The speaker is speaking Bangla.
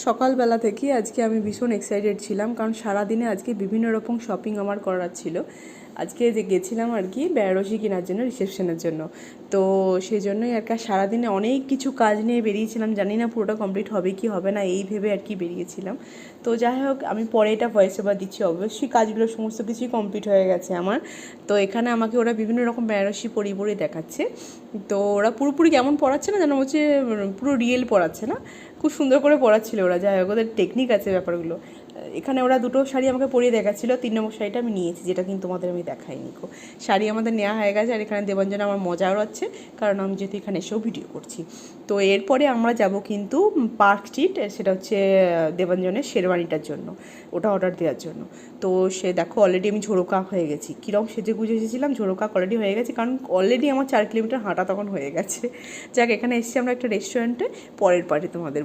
সকালবেলা থেকে আজকে আমি ভীষণ এক্সাইটেড ছিলাম, কারণ সারাদিনে আজকে বিভিন্ন রকম শপিং আমার করার ছিল। আজকে যে গেছিলাম আর কি বেনারসি কেনার জন্য, রিসেপশনের জন্য। তো সেই জন্যই আর কি সারাদিনে অনেক কিছু কাজ নিয়ে বেরিয়েছিলাম, জানি না পুরোটা কমপ্লিট হবে কি হবে না এই ভেবে আর কি বেরিয়েছিলাম। তো যাই হোক, আমি পরে এটা ভয়েস ওভার দিচ্ছি। অবশ্যই কাজগুলো সমস্ত কিছুই কমপ্লিট হয়ে গেছে আমার। তো এখানে আমাকে ওরা বিভিন্ন রকম বেনারসি পরিয়ে দেখাচ্ছে। তো ওরা পুরোপুরি কেমন পড়াচ্ছে না যেন, হচ্ছে পুরো রিয়েল পড়াচ্ছে না, খুব সুন্দর করে পড়াচ্ছিল ওরা। যাই হোক, ওদের টেকনিক আছে ব্যাপারগুলো। এখানে ওরা দুটো শাড়ি আমাকে পরিয়ে দেখাচ্ছিলো। 3 নম্বর শাড়িটা আমি নিয়েছি, যেটা কিন্তু তোমাদের আমি দেখাইনি। শাড়ি আমাদের নেওয়া হয়ে গেছে, আর এখানে দেবাঞ্জনে আমার মজাও হচ্ছে, কারণ আমি যেহেতু এখানে এসেও ভিডিও করছি। তো এরপরে আমরা যাব কিন্তু পার্ক স্ট্রিট, সেটা হচ্ছে দেবাঞ্জনের শেরওয়ানিটার জন্য, ওটা অর্ডার দেওয়ার জন্য। তো সে দেখো অলরেডি আমি ঝোড়োকাক হয়ে গেছি, কীরকম সেজে গুজে এসেছিলাম, ঝোড়োকাক অলরেডি হয়ে গেছি, কারণ অলরেডি আমার 4 কিলোমিটার হাঁটা তখন হয়ে গেছে। যাক, এখানে এসেছি আমরা একটা রেস্টুরেন্টে, পরের পার্টে তোমাদের